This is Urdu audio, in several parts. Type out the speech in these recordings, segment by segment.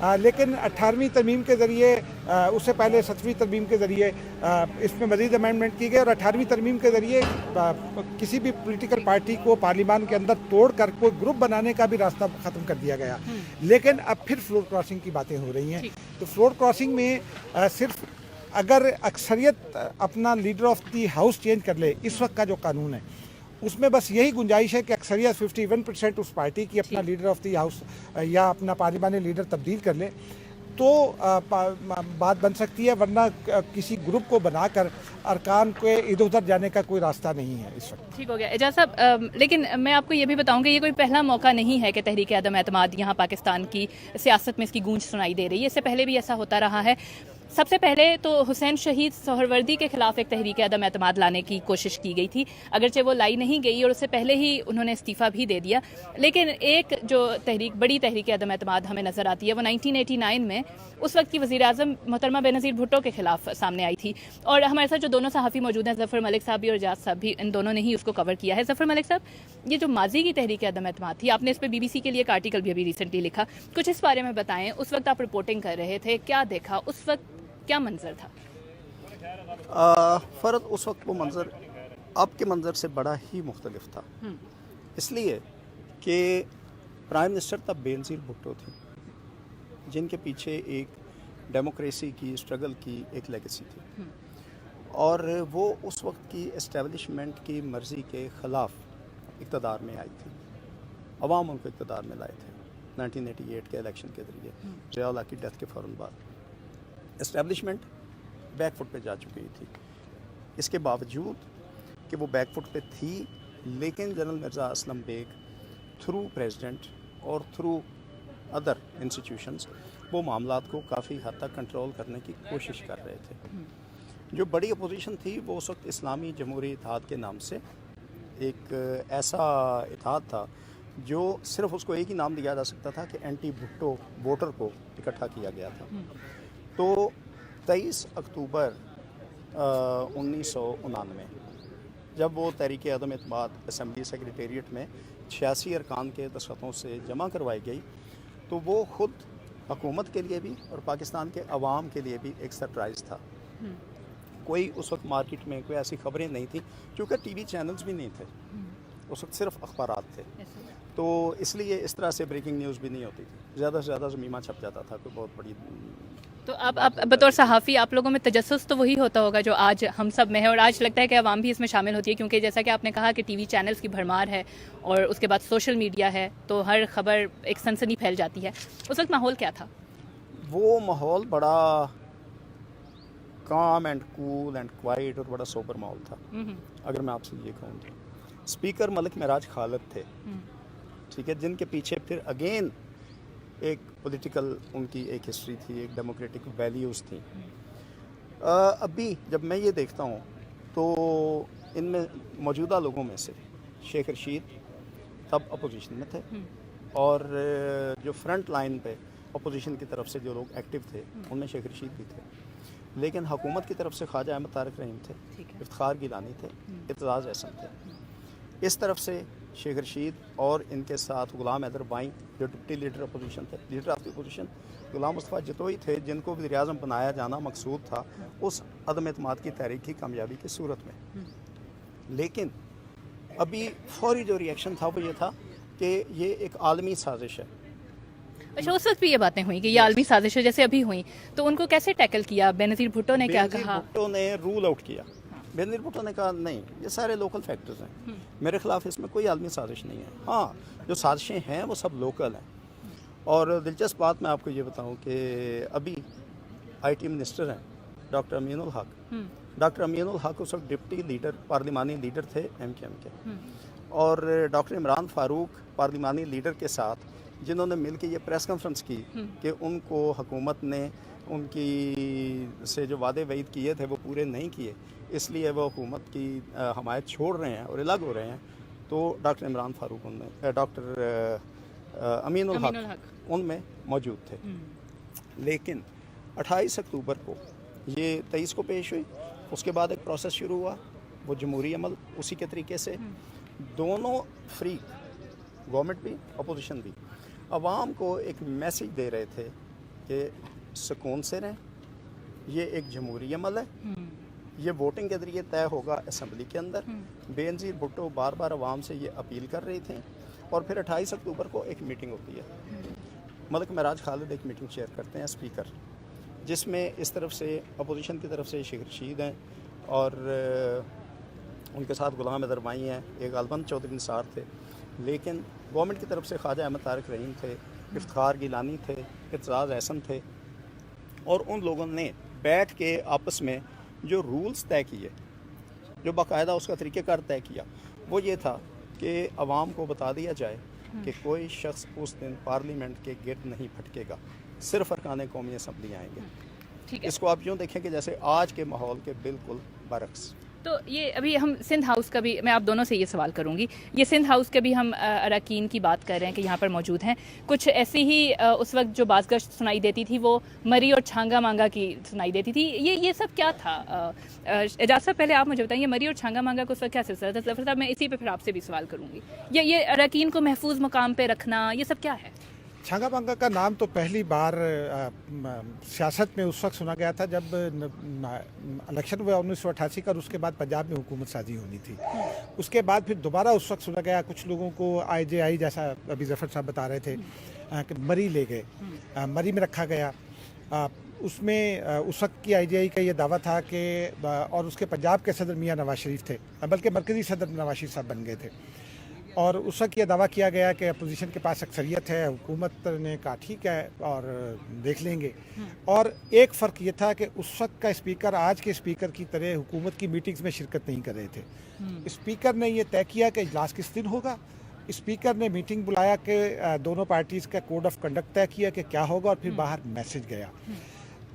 لیکن 18ویں ترمیم کے ذریعے اس سے پہلے 7ویں ترمیم کے ذریعے اس میں مزید امینڈمنٹ کی گئی اور 18ویں ترمیم کے ذریعے کسی بھی پولیٹیکل پارٹی کو پارلیمان کے اندر توڑ کر کوئی گروپ بنانے کا بھی راستہ ختم کر دیا گیا. لیکن اب پھر فلور کراسنگ کی باتیں ہو رہی ہیں. تو فلور کراسنگ میں صرف اگر اکثریت اپنا leader of the house change کر لے، اس وقت کا جو قانون ہے اس میں بس یہی گنجائش ہے کہ اکثریت 51% اس پارٹی کی اپنا لیڈر آف دی ہاؤس یا اپنا پارلیمانی لیڈر تبدیل کر لے تو بات بن سکتی ہے، ورنہ کسی گروپ کو بنا کر ارکان کے ادھر ادھر جانے کا کوئی راستہ نہیں ہے اس وقت. ٹھیک ہو گیا اعجاز صاحب، لیکن میں آپ کو یہ بھی بتاؤں کہ یہ کوئی پہلا موقع نہیں ہے کہ تحریک عدم اعتماد یہاں پاکستان کی سیاست میں اس کی گونج سنائی دے رہی ہے. اس سے پہلے بھی ایسا ہوتا رہا ہے. سب سے پہلے تو حسین شہید سہروردی کے خلاف ایک تحریک عدم اعتماد لانے کی کوشش کی گئی تھی، اگرچہ وہ لائی نہیں گئی اور اس سے پہلے ہی انہوں نے استعفیٰ بھی دے دیا. لیکن ایک جو بڑی تحریک عدم اعتماد ہمیں نظر آتی ہے وہ 1989 میں اس وقت کی وزیر اعظم محترمہ بینظیر بھٹو کے خلاف سامنے آئی تھی. اور ہمارے ساتھ جو دونوں صحافی موجود ہیں، ظفر ملک صاحب بھی اور اعجاز صاحب بھی، ان دونوں نے ہی اس کو کور کیا ہے. ظفر ملک صاحب، یہ جو ماضی کی تحریک عدم اعتماد تھی، آپ نے اس پہ BBC کے لیے ایک آرٹیکل بھی ابھی ریسنٹلی لکھا، کچھ اس بارے میں بتائیں. اس وقت آپ رپورٹنگ کر رہے تھے، کیا دیکھا اس وقت، کیا منظر تھا؟ فرد اس وقت وہ منظر اب کے منظر سے بڑا ہی مختلف تھا، اس لیے کہ پرائم منسٹر تب بینظیر بھٹو تھی، جن کے پیچھے ایک ڈیموکریسی کی اسٹرگل کی ایک لیگیسی تھی، اور وہ اس وقت کی اسٹیبلشمنٹ کی مرضی کے خلاف اقتدار میں آئی تھی. عوام ان کو اقتدار میں لائے تھے 1988 کے الیکشن کے ذریعے، ضیاء اللہ کی ڈیتھ کے فوراً بعد. اسٹیبلشمنٹ بیک فٹ پہ جا چکی تھی. اس کے باوجود کہ وہ بیک فٹ پہ تھی، لیکن general Mirza Aslam Baig through president اور تھرو ادر انسٹیٹیوشنز وہ معاملات کو کافی حد تک کنٹرول کرنے کی کوشش کر رہے تھے. جو بڑی اپوزیشن تھی وہ اس وقت اسلامی جمہوری اتحاد کے نام سے ایک ایسا اتحاد تھا جو صرف اس کو ایک ہی نام دیا جا سکتا تھا کہ اینٹی بھٹو ووٹر کو اکٹھا کیا گیا تھا. تو 23 اکتوبر 1999 جب وہ تحریک عدم اعتماد اسمبلی سیکریٹریٹ میں 86 ارکان کے دستخطوں سے جمع کروائی گئی، تو وہ خود حکومت کے لیے بھی اور پاکستان کے عوام کے لیے بھی ایک سرپرائز تھا. کوئی اس وقت مارکیٹ میں کوئی ایسی خبریں نہیں تھیں، کیونکہ ٹی وی چینلز بھی نہیں تھے اس وقت، صرف اخبارات تھے. تو اس لیے اس طرح سے بریکنگ نیوز بھی نہیں ہوتی تھی، زیادہ سے زیادہ زمینہ چھپ جاتا تھا کوئی بہت بڑی. تو آپ بطور صحافی آپ لوگوں میں تجسس تو وہی ہوتا ہوگا جو آج ہم سب میں ہے، اور آج لگتا ہے کہ عوام بھی اس میں شامل ہوتی ہے، کیونکہ جیسا کہ آپ نے کہا کہ ٹی وی چینلز کی بھرمار ہے اور اس کے بعد سوشل میڈیا ہے، تو ہر خبر ایک سنسنی پھیل جاتی ہے. اس وقت ماحول کیا تھا؟ وہ ماحول بڑا کام اینڈ کول اینڈ کوائٹ اور بڑا سوبر ماحول تھا. اگر میں آپ سے یہ کہوں تو اسپیکر ملک معراج خالد تھے، ٹھیک ہے، جن کے پیچھے پھر اگین ایک پولیٹیکل ان کی ایک ہسٹری تھی، ایک ڈیموکریٹک ویلیوز تھیں. ابھی جب میں یہ دیکھتا ہوں تو ان میں موجودہ لوگوں میں سے شیخ رشید تب اپوزیشن میں تھے، اور جو فرنٹ لائن پہ اپوزیشن کی طرف سے جو لوگ ایکٹیو تھے ان میں شیخ رشید بھی تھے. لیکن حکومت کی طرف سے خواجہ احمد طارق رحیم تھے، افتخار گیلانی تھے، اعتزاز احسن تھے. اس طرف سے شیخ رشید اور ان کے ساتھ غلام حیدر بائیں جو ڈپٹی لیڈر اپوزیشن تھے، leader of the opposition Ghulam Mustafa Jatoi تھے، جن کو وزیر اعظم بنایا جانا مقصود تھا اس عدم اعتماد کی تحریک کی کامیابی کی صورت میں. لیکن ابھی فوری جو ریئیکشن تھا وہ یہ تھا کہ یہ ایک عالمی سازش ہے. اچھا، اس وقت بھی یہ باتیں ہوئیں کہ یہ عالمی سازش ہے جیسے ابھی ہوئیں، تو ان کو کیسے ٹیکل کیا؟ بینظیر بھٹو نے کیا کہا؟ بینظیر بھٹو نے رول آؤٹ کیا. بینظیر بھٹو نے کہا نہیں، یہ سارے لوکل فیکٹرز ہیں، میرے خلاف اس میں کوئی عالمی سازش نہیں ہے. ہاں، جو سازشیں ہیں وہ سب لوکل ہیں. اور دلچسپ بات میں آپ کو یہ بتاؤں کہ ابھی IT منسٹر ہیں ڈاکٹر امین الحق. ڈاکٹر امین الحق اس وقت ڈپٹی لیڈر پارلیمانی لیڈر تھے MKM کے، اور ڈاکٹر عمران فاروق پارلیمانی لیڈر کے ساتھ جنہوں نے مل کے یہ پریس کانفرنس کی کہ ان کو حکومت نے ان کی سے جو وعدے وعید کیے تھے وہ پورے نہیں کیے، اس لیے وہ حکومت کی حمایت چھوڑ رہے ہیں اور الگ ہو رہے ہیں. تو ڈاکٹر عمران فاروق ان میں، ڈاکٹر امین الحق ان میں موجود تھے. لیکن 28 اکتوبر کو یہ 23 کو پیش ہوئی، اس کے بعد ایک پروسیس شروع ہوا، وہ جمہوری عمل اسی کے طریقے سے. دونوں فریق، گورنمنٹ بھی اپوزیشن بھی، عوام کو ایک میسیج دے رہے تھے کہ سکون سے رہیں. یہ ایک جمہوری عمل ہے, یہ ووٹنگ کے ذریعے طے ہوگا اسمبلی کے اندر. بے نظیر بھٹو بار بار عوام سے یہ اپیل کر رہی تھیں, اور پھر 28 اکتوبر کو ایک میٹنگ ہوتی ہے. ملک معراج خالد ایک میٹنگ شیئر کرتے ہیں اسپیکر, جس میں اس طرف سے اپوزیشن کی طرف سے شیخ رشید ہیں, اور ان کے ساتھ غلام ادربائی ہیں, ایک البند چودھری نثار تھے, لیکن گورنمنٹ کی طرف سے خواجہ احمد طارق رحیم تھے, افتخار گیلانی تھے, اعتزاز احسن تھے. اور ان لوگوں نے بیٹھ کے آپس میں جو رولز طے کیے, جو باقاعدہ اس کا طریقہ کار طے کیا, وہ یہ تھا کہ عوام کو بتا دیا جائے کہ کوئی شخص اس دن پارلیمنٹ کے گرد نہیں پھٹکے گا, صرف ارکان قومی اسمبلی آئیں گے. ٹھیک ہے. اس کو آپ یوں دیکھیں کہ جیسے آج کے ماحول کے بالکل برعکس. تو یہ ابھی ہم سندھ ہاؤس کا بھی, میں آپ دونوں سے یہ سوال کروں گی, یہ سندھ ہاؤس کے بھی ہم اراکین کی بات کر رہے ہیں کہ یہاں پر موجود ہیں. کچھ ایسی ہی اس وقت جو بازگشت سنائی دیتی تھی وہ مری اور چھانگا مانگا کی سنائی دیتی تھی. یہ سب کیا تھا؟ اعجاز صاحب پہلے آپ مجھے بتائیں, یہ مری اور چھانگا مانگا کو اس وقت کیا سلسلہ تھا؟ ظفر صاحب میں اسی پہ پھر آپ سے بھی سوال کروں گی. یہ اراکین کو محفوظ مقام پہ رکھنا, یہ سب کیا ہے؟ چھانگا مانگا کا نام تو پہلی بار سیاست میں اس وقت سنا گیا تھا جب الیکشن ہوا 1988 کا, اور اس کے بعد پنجاب میں حکومت سازی ہونی تھی. اس کے بعد پھر دوبارہ اس وقت سنا گیا, کچھ لوگوں کو IJI جیسا ابھی ظفر صاحب بتا رہے تھے کہ مری لے گئے, مری میں رکھا گیا. اس میں اس وقت کی IJI کا یہ دعویٰ تھا کہ, اور اس کے پنجاب کے صدر میاں نواز شریف تھے, بلکہ مرکزی صدر نواز شریف صاحب بن گئے تھے, اور اس وقت یہ دعویٰ کیا گیا کہ اپوزیشن کے پاس اکثریت ہے. حکومت نے کہا ٹھیک ہے اور دیکھ لیں گے. اور ایک فرق یہ تھا کہ اس وقت کا اسپیکر آج کے اسپیکر کی طرح حکومت کی میٹنگز میں شرکت نہیں کر رہے تھے. اسپیکر نے یہ طے کیا کہ اجلاس کس دن ہوگا. اسپیکر نے میٹنگ بلایا کہ دونوں پارٹیز کا کوڈ آف کنڈکٹ طے کیا کہ کیا ہوگا, اور پھر باہر میسج گیا.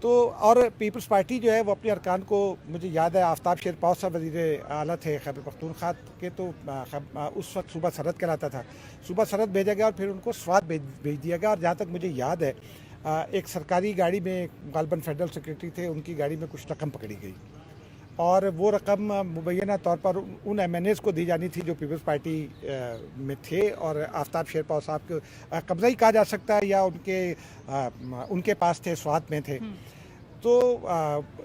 تو اور پیپلز پارٹی جو ہے وہ اپنے ارکان کو, مجھے یاد ہے آفتاب شیرپاؤ صاحب وزیر اعلیٰ تھے خیبر پختونخوا کے, تو اس وقت صوبہ سرحد کہلاتا تھا, صوبہ سرحد بھیجا گیا اور پھر ان کو سوات بھیج دیا گیا. اور جہاں تک مجھے یاد ہے ایک سرکاری گاڑی میں, غالباً فیڈرل سیکرٹری تھے, ان کی گاڑی میں کچھ رقم پکڑی گئی, اور وہ رقم مبینہ طور پر ان MNAs کو دی جانی تھی جو پیپلز پارٹی میں تھے, اور آفتاب شیرپاؤ صاحب کو قبضہ ہی کہا جا سکتا ہے, یا ان کے پاس تھے, سوات میں تھے. تو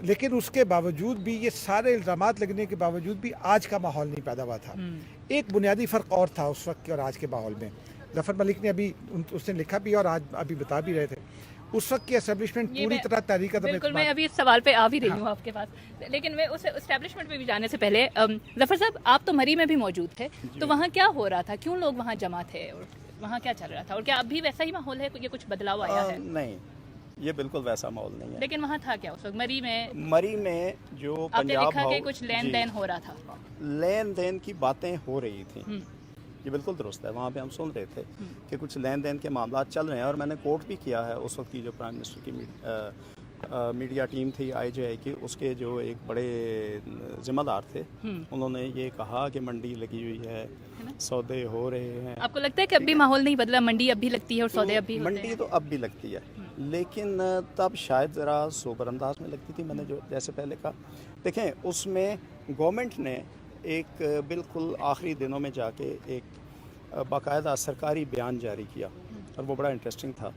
لیکن اس کے باوجود بھی, یہ سارے الزامات لگنے کے باوجود بھی آج کا ماحول نہیں پیدا ہوا تھا. ایک بنیادی فرق اور تھا اس وقت کے اور آج کے ماحول میں. ظفر ملک نے ابھی اس نے لکھا بھی اور آج ابھی بتا بھی رہے تھے, اس وقت کی اسٹیبلشمنٹ پوری طرح تحریک عدم بالکل, میں ابھی اس سوال پہ آ بھی رہی ہوں آپ کے پاس, لیکن میں اس اسٹیبلشمنٹ پہ بھی جانے سے پہلے, ظفر صاحب آپ تو مری میں بھی موجود تھے, تو وہاں کیا ہو رہا تھا, کیوں لوگ وہاں جمع تھے, اور وہاں کیا چل رہا تھا, اور کیا اب بھی ویسا ہی ماحول ہے, یہ کچھ بدلاؤ آیا ہے؟ نہیں, یہ بالکل ویسا ماحول نہیں ہے. لیکن وہاں تھا کیا اس وقت مری میں جو آپ نے پنجاب لکھا کہ کچھ لین دین ہو رہا تھا, لین دین کی باتیں ہو رہی تھیں, یہ بالکل درست ہے. وہاں پہ ہم سن رہے تھے کہ کچھ لین دین کے معاملات چل رہے ہیں, اور میں نے کوٹ بھی کیا ہے اس وقت کی جو پرائم منسٹر کی میڈیا ٹیم تھی IJI کی, اس کے جو ایک بڑے ذمہ دار تھے, انہوں نے یہ کہا کہ منڈی لگی ہوئی ہے, سودے ہو رہے ہیں. آپ کو لگتا ہے کہ اب بھی ماحول نہیں بدلا, منڈی اب بھی لگتی ہے اور سودے اب بھی ہوتے ہیں؟ منڈی تو اب بھی لگتی ہے, لیکن تب شاید ذرا سوبر انداز میں لگتی تھی. میں نے جو جیسے پہلے کہا, دیکھیں اس میں گورنمنٹ نے ایک بالکل آخری دنوں میں جا کے ایک باقاعدہ سرکاری بیان جاری کیا, اور وہ بڑا انٹرسٹنگ تھا.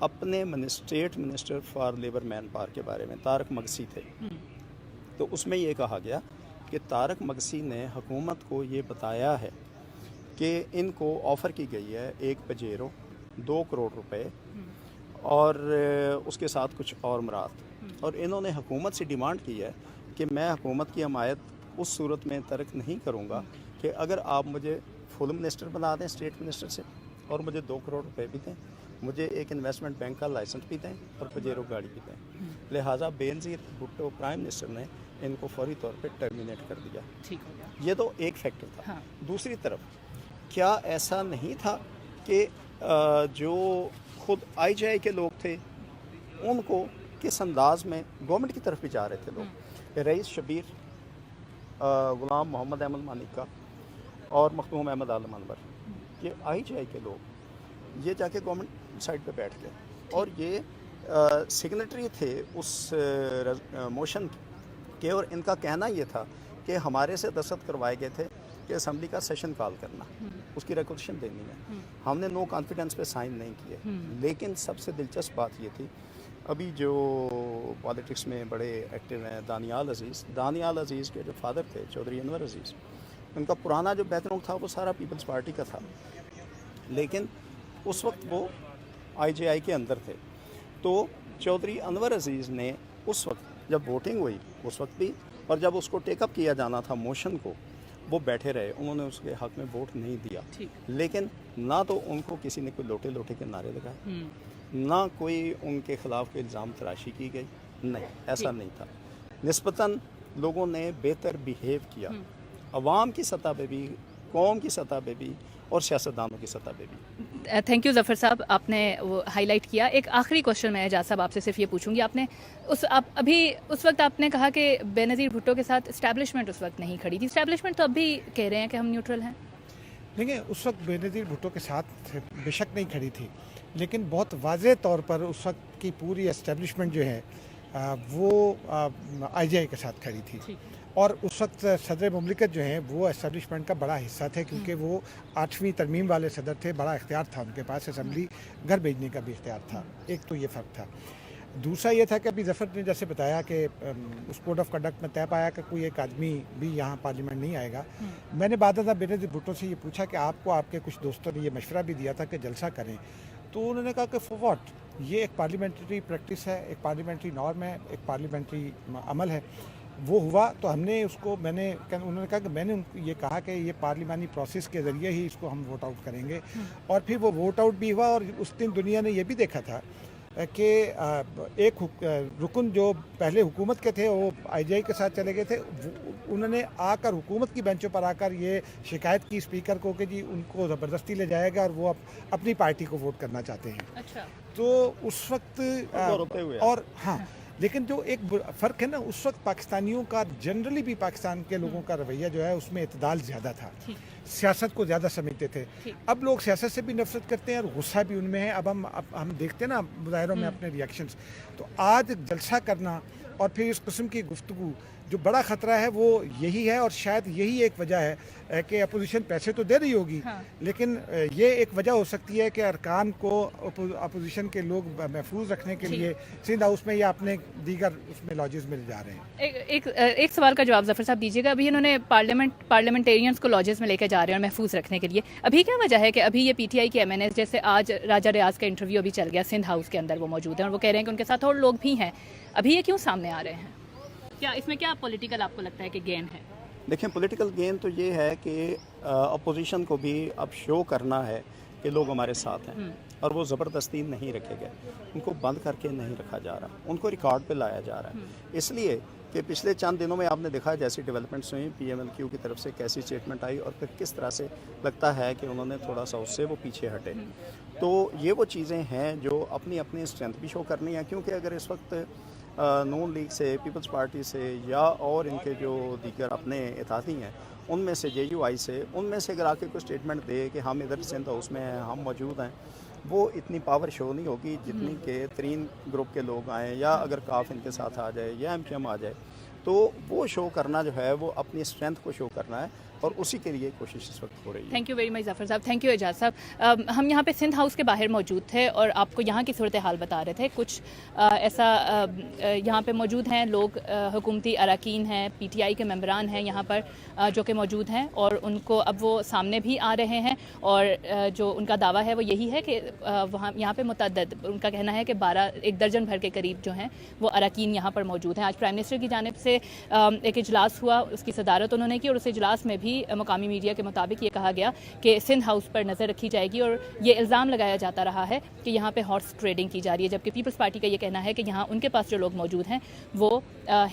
اپنے state minister for labour manpower کے بارے میں, طارق مگسی تھے, تو اس میں یہ کہا گیا کہ طارق مگسی نے حکومت کو یہ بتایا ہے کہ ان کو آفر کی گئی ہے ایک پجیرو 2 کروڑ روپے, اور اس کے ساتھ کچھ اور مراد, اور انہوں نے حکومت سے ڈیمانڈ کی ہے کہ میں حکومت کی حمایت اس صورت میں ترک نہیں کروں گا کہ اگر آپ مجھے فل منسٹر بنا دیں اسٹیٹ منسٹر سے, اور مجھے 2 کروڑ روپے بھی دیں, مجھے ایک انویسٹمنٹ بینک کا لائسنس بھی دیں, اور پجیرو گاڑی بھی دیں. لہٰذا بے نظیر بھٹو پرائم منسٹر نے ان کو فوری طور پہ ٹرمینیٹ کر دیا. ٹھیک ہو گیا. یہ تو ایک فیکٹر تھا. دوسری طرف کیا ایسا نہیں تھا کہ جو خود IJI کے لوگ تھے ان کو کس انداز میں گورنمنٹ کی طرف بھی جا رہے تھے لوگ, رئیس شبیر, غلام محمد احمد مانیکا اور مخدوم احمد عالم انور, یہ IJI کے لوگ یہ جا کے گورنمنٹ سائڈ پہ بیٹھ گئے, اور یہ سگنیٹری تھے اس موشن کے, اور ان کا کہنا یہ تھا کہ ہمارے سے دستخط کروائے گئے تھے کہ اسمبلی کا سیشن کال کرنا, اس کی ریکولیشن دینی ہے. ہم نے نو کانفیڈنس پہ سائن نہیں کیے. لیکن سب سے دلچسپ بات یہ تھی ابھی جو پالیٹکس میں بڑے ایکٹیو ہیں دانیال عزیز کے جو فادر تھے چودھری انور عزیز، ان کا پرانا جو بیک گراؤنڈ تھا وہ سارا پیپلز پارٹی کا تھا، لیکن اس وقت وہ آئی جے آئی کے اندر تھے. تو چودھری انور عزیز نے اس وقت جب ووٹنگ ہوئی اس وقت بھی، اور جب اس کو ٹیک اپ کیا جانا تھا موشن کو، وہ بیٹھے رہے، انہوں نے اس کے حق میں ووٹ نہیں دیا. لیکن نہ تو ان کو کسی نے کوئی لوٹے کے نعرے لگائے، نہ کوئی ان کے خلاف کوئی الزام تراشی کی گئی، نہیں، ایسا نہیں تھا. نسبتاً لوگوں نے بہتر بیہیو کیا، عوام کی سطح پہ بھی، قوم کی سطح پہ بھی، اور سیاستدانوں کی سطح پہ بھی. تھینک یو ظفر صاحب، آپ نے وہ ہائی لائٹ کیا. ایک آخری کوشچن میں اعجاز صاحب آپ سے صرف یہ پوچھوں گی، آپ نے ابھی اس وقت آپ نے کہا کہ بے نظیر بھٹو کے ساتھ اسٹیبلشمنٹ اس وقت نہیں کھڑی تھی، اسٹیبلشمنٹ تو اب بھی کہہ رہے ہیں کہ ہم نیوٹرل ہیں. دیکھیں، اس وقت بے نظیر بھٹو کے ساتھ بے شک نہیں کھڑی تھی، لیکن بہت واضح طور پر اس وقت کی پوری اسٹیبلشمنٹ جو ہے وہ آئی جے آئی کے ساتھ کھڑی تھی. اور اس وقت صدر مملکت جو ہیں وہ اسٹیبلشمنٹ کا بڑا حصہ تھے، کیونکہ وہ 8ویں ترمیم والے صدر تھے، بڑا اختیار تھا ان کے پاس، اسمبلی گھر بھیجنے کا بھی اختیار تھا. ایک تو یہ فرق تھا. دوسرا یہ تھا کہ ابھی ظفر نے جیسے بتایا کہ اس کوڈ آف کنڈکٹ میں طے پایا کہ کوئی ایک آدمی بھی یہاں پارلیمنٹ نہیں آئے گا. میں نے بعد ازاں بے نظیر بھٹو سے یہ پوچھا کہ آپ کو آپ کے کچھ دوستوں نے یہ مشورہ بھی دیا تھا کہ جلسہ کریں، تو انہوں نے کہا کہ فور واٹ، یہ ایک پارلیمنٹری پریکٹس ہے، ایک پارلیمنٹری نارم ہے، ایک پارلیمنٹری عمل ہے. وہ ہوا تو ہم نے اس کو، انہوں نے کہا کہ میں نے یہ کہا کہ یہ پارلیمانی پروسیس کے ذریعے ہی اس کو ہم ووٹ آؤٹ کریں گے. اور پھر وہ ووٹ آؤٹ بھی ہوا، اور اس دن دنیا نے یہ بھی دیکھا تھا کہ ایک رکن جو پہلے حکومت کے تھے وہ آئی جے آئی کے ساتھ چلے گئے تھے، انہوں نے آ کر حکومت کی بینچوں پر آ کر یہ شکایت کی اسپیکر کو کہ جی ان کو زبردستی لے جائے گا اور وہ اپنی پارٹی کو ووٹ کرنا چاہتے ہیں. اچھا. تو اس وقت اور ہاں، لیکن جو ایک فرق ہے نا، اس وقت پاکستانیوں کا جنرلی بھی پاکستان کے لوگوں کا رویہ جو ہے اس میں اعتدال زیادہ تھا، سیاست کو زیادہ سمجھتے تھے. اب لوگ سیاست سے بھی نفرت کرتے ہیں اور غصہ بھی ان میں ہے. اب ہم دیکھتے ہیں نا مظاہروں میں اپنے ریئیکشنز. تو آج جلسہ کرنا اور پھر اس قسم کی گفتگو، جو بڑا خطرہ ہے وہ یہی ہے، اور شاید یہی ایک وجہ ہے کہ اپوزیشن پیسے تو دے رہی ہوگی، لیکن یہ ایک وجہ ہو سکتی ہے کہ ارکان کو اپوزیشن کے لوگ محفوظ رکھنے کے لیے سندھ ہاؤس میں یا اپنے دیگر اس میں لاجز میں لے جا رہے ہیں. ایک سوال کا جواب ظفر صاحب دیجیے گا. ابھی انہوں نے پارلیمنٹیرینز کو لاجز میں لے کے جا رہے ہیں اور محفوظ رکھنے کے لیے، ابھی کیا وجہ ہے کہ ابھی یہ پی ٹی آئی کے ایم این ایز، جیسے آج راجہ ریاض کا انٹرویو ابھی چل گیا، سندھ ہاؤس کے اندر وہ موجود ہیں اور وہ کہہ رہے ہیں کہ ان کے ساتھ اور لوگ بھی ہیں، ابھی یہ کیوں سامنے آ رہے ہیں؟ کیا اس میں کیا پولیٹیکل آپ کو لگتا ہے کہ گین ہے؟ دیکھیں، پولیٹیکل گین تو یہ ہے کہ اپوزیشن کو بھی اب شو کرنا ہے کہ لوگ ہمارے ساتھ ہیں، اور وہ زبردستی نہیں رکھے گئے، ان کو بند کر کے نہیں رکھا جا رہا، ان کو ریکارڈ پہ لایا جا رہا ہے. اس لیے کہ پچھلے چند دنوں میں آپ نے دیکھا جیسی ڈیولپمنٹس ہوئیں، پی ایم ایل کیو کی طرف سے کیسی اسٹیٹمنٹ آئی، اور پھر کس طرح سے لگتا ہے کہ انہوں نے تھوڑا سا اس سے وہ پیچھے ہٹے. تو یہ وہ چیزیں ہیں جو اپنی اسٹرینتھ بھی شو کرنی ہے، کیونکہ اگر اس وقت نون لیگ سے، پیپلز پارٹی سے، یا اور ان کے جو دیگر اپنے اتحادی ہیں ان میں سے، جے یو آئی سے، ان میں سے اگر آ کے کوئی اسٹیٹمنٹ دے کہ ہم ادھر سندھ ہاؤس میں ہیں، ہم موجود ہیں، وہ اتنی پاور شو نہیں ہوگی جتنی کہ ترین گروپ کے لوگ آئیں، یا اگر کاف ان کے ساتھ آ جائے یا ایم کیو ایم آ جائے. تو وہ شو کرنا جو ہے وہ اپنی اسٹرینتھ کو شو کرنا ہے، اور اسی کے لیے کوشش اس وقت ہو رہی ہے. تھینک یو ویری مچ ظفر صاحب. تھینک یو اعجاز صاحب. ہم یہاں پہ سندھ ہاؤس کے باہر موجود تھے اور آپ کو یہاں کی صورتحال بتا رہے تھے. کچھ ایسا یہاں پہ موجود ہیں لوگ، حکومتی اراکین ہیں، پی ٹی آئی کے ممبران ہیں یہاں پر جو کہ موجود ہیں، اور ان کو اب وہ سامنے بھی آ رہے ہیں، اور جو ان کا دعویٰ ہے وہ یہی ہے کہ وہاں یہاں پہ متعدد، ان کا کہنا ہے کہ 1 درجن بھر کے قریب جو ہیں وہ اراکین یہاں پر موجود ہیں. آج پرائم منسٹر کی جانب سے ایک اجلاس ہوا، اس کی صدارت انہوں نے کی، اور اس اجلاس میں بھی مقامی میڈیا کے مطابق یہ کہا گیا کہ سندھ ہاؤس پر نظر رکھی جائے گی، اور یہ الزام لگایا جاتا رہا ہے کہ یہاں پہ ہارس ٹریڈنگ کی جا رہی ہے، جبکہ پیپلز پارٹی کا یہ کہنا ہے کہ یہاں ان کے پاس جو لوگ موجود ہیں وہ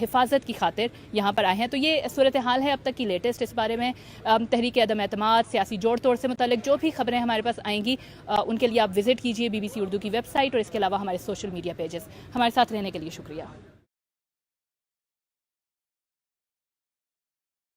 حفاظت کی خاطر یہاں پر آئے ہیں. تو یہ صورتحال ہے اب تک کی لیٹسٹ. اس بارے میں تحریک عدم اعتماد، سیاسی جوڑ توڑ سے متعلق جو بھی خبریں ہمارے پاس آئیں گی ان کے لیے آپ وزٹ کیجیے BBC اردو کی ویب سائٹ، اور اس کے علاوہ ہمارے سوشل میڈیا پیجز. ہمارے ساتھ رہنے کے لیے شکریہ.